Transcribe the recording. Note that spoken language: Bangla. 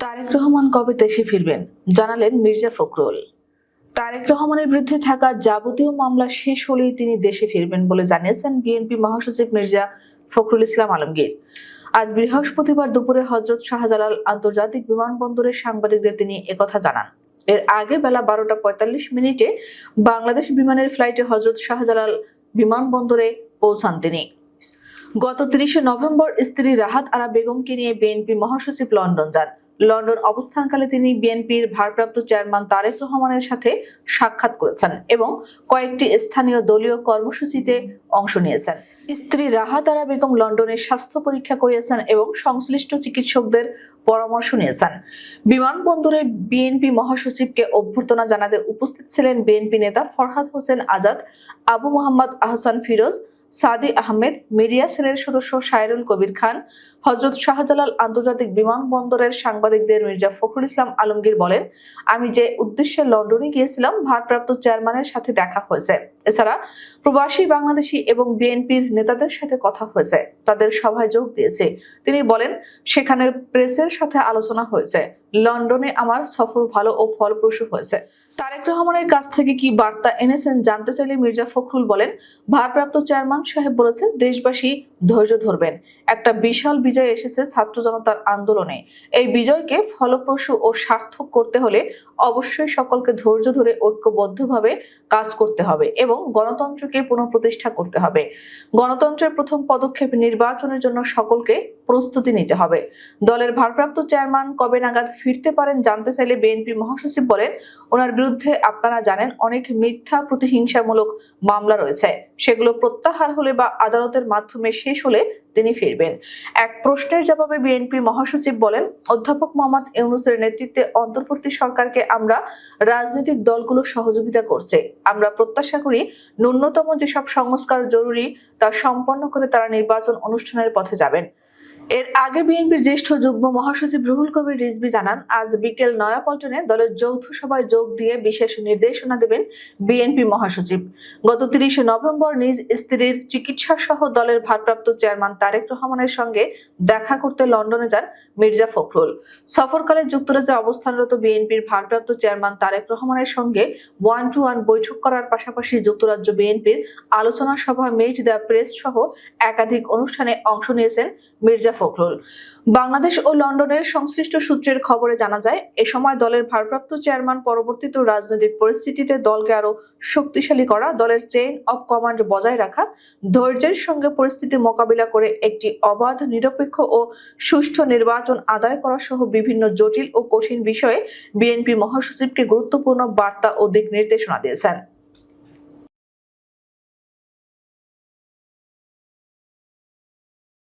তারেক রহমান কবে দেশে ফিরবেন জানালেন মির্জা ফখরুল। তারেক রহমানের বিরুদ্ধে থাকা যাবতীয় মামলা শেষ হলেই তিনি দেশে ফিরবেন বলে জানিয়েছেন বিএনপি মহাসচিব মির্জা ফখরুল ইসলাম আলমগীর। আজ বৃহস্পতিবার দুপুরে হযরত শাহজালাল আন্তর্জাতিক বিমানবন্দরে সাংবাদিকদের তিনি একথা জানান। এর আগে বেলা 12:45 বাংলাদেশ বিমানের ফ্লাইটে হযরত শাহজালাল বিমানবন্দরে পৌঁছান তিনি। গত 30 নভেম্বর স্ত্রী রাহাত আরা বেগমকে নিয়ে বিএনপি মহাসচিব লন্ডন যান। লন্ডন অবস্থানকালে তিনি বিএনপির ভারপ্রাপ্ত চেয়ারম্যান তারেক রহমানের সাথে সাক্ষাৎ করেছেন এবং কয়েকটি স্থানীয় দলীয় কর্মসূচিতে অংশ নিয়েছেন। স্ত্রী রাহাত আরা বেগম লন্ডনের স্বাস্থ্য পরীক্ষা করিয়েছেন এবং সংশ্লিষ্ট চিকিৎসকদের পরামর্শ নিয়েছেন। বিমানবন্দরে বিএনপি মহাসচিবকে অভ্যর্থনা জানাতে উপস্থিত ছিলেন বিএনপি নেতা ফরহাদ হোসেন আজাদ, আবু মোহাম্মদ আহসান ফিরোজ, সাদি আহমেদ, মিডিয়া সেলের সদস্য সাইরুল কবির খান। হযরত শাহজালাল আন্তর্জাতিক বিমানবন্দরের সাংবাদিকদের মির্জা ফখরুল ইসলাম আলমগীর বলেন, আমি যে উদ্দেশ্যে লন্ডনে গিয়েছিলাম ভারপ্রাপ্ত চেয়ারম্যানের সাথে দেখা হয়েছে। এছাড়া প্রবাসী বাংলাদেশি এবং বিএনপির নেতাদের সাথে কথা হয়েছে, তাদের সভায় যোগ দিয়েছে। তিনি বলেন, সেখানে প্রেসের সাথে আলোচনা হয়েছে। লন্ডনে আমার সফর ভালো ও ফলপ্রসূ হয়েছে। তারেক রহমানের কাছ থেকে কি বার্তা এনেছেন জানতে চাইলে মির্জা ফখরুল বলেন, ভারপ্রাপ্ত চেয়ারম্যান সাহেব বলেছেন দেশবাসী ধৈর্য ধরবেন। একটা বিশাল বিজয় এসেছে ছাত্র জনতার আন্দোলনে। এই বিজয়কে ফলপ্রসূ ও সার্থক করতে হলে অবশ্যই সকলকে ধৈর্য ধরে ঐক্যবদ্ধভাবে কাজ করতে হবে এবং গণতন্ত্রকে পুনঃপ্রতিষ্ঠা করতে হবে। গণতন্ত্রের প্রথম পদক্ষেপ নির্বাচনের জন্য সকলকে প্রস্তুতি নিতে হবে। দলের ভারপ্রাপ্ত চেয়ারম্যান কবে নাগাদ ফিরতে পারেন জানতে চাইলে বিএনপি মহাসচিব বলেন, ওনার বিরুদ্ধে আপনারা জানেন অনেক মিথ্যা প্রতিহিংসামূলক মামলা রয়েছে। সেগুলো প্রত্যাহার হলে বা আদালতের মাধ্যমে শেষ হলে তিনি ফিরবেন। এক প্রশ্নের জবাবে বিএনপি মহাসচিব বলেন, অধ্যাপক মোহাম্মদ ইউনূসের নেতৃত্বে অন্তর্বর্তী সরকারকে আমরা রাজনৈতিক দলগুলো সহযোগিতা করছে। আমরা প্রত্যাশা করি ন্যূনতম যেসব সংস্কার জরুরি তা সম্পন্ন করে তারা নির্বাচন অনুষ্ঠানের পথে যাবেন। এর আগে বিএনপির জ্যেষ্ঠ যুগ্ম মহাসচিব রুহুল কবির রিজভী জানান, আজ বিকেল নয়াপল্টনে দলের যৌথ সভায় যোগ দিয়ে বিশেষ নির্দেশনা দেবেন বিএনপি মহাসচিব। গত 30 নভেম্বর নিজ স্ত্রীর চিকিৎসা সহ দলের ভারপ্রাপ্ত চেয়ারম্যান তারেক রহমানের সঙ্গে দেখা করতে লন্ডনে যান মির্জা ফখরুল। সফরকালে যুক্তরাজ্যে অবস্থানরত বিএনপির ভারপ্রাপ্ত চেয়ারম্যান তারেক রহমানের সঙ্গে 1-to-1 বৈঠক করার পাশাপাশি যুক্তরাজ্য বিএনপির আলোচনা সভা মিট দ্য প্রেস সহ একাধিক অনুষ্ঠানে অংশ নিয়েছেন মির্জা ফখরুল। বাংলাদেশ ও লন্ডনের সংশ্লিষ্ট সূত্রের খবরে জানা যায়, এ সময় দলের ভারপ্রাপ্ত চেয়ারম্যান পরবর্তীতে রাজনৈতিক পরিস্থিতিতে দলকে আরো শক্তিশালী করা, দলের চেইন অব কমান্ড বজায় রাখা, ধৈর্যের সঙ্গে পরিস্থিতি মোকাবিলা করে একটি অবাধ, নিরপেক্ষ ও সুষ্ঠু নির্বাচন আদায় করা সহ বিভিন্ন জটিল ও কঠিন বিষয়ে বিএনপি মহাসচিবকে গুরুত্বপূর্ণ বার্তা ও দিক নির্দেশনা দিয়েছেন।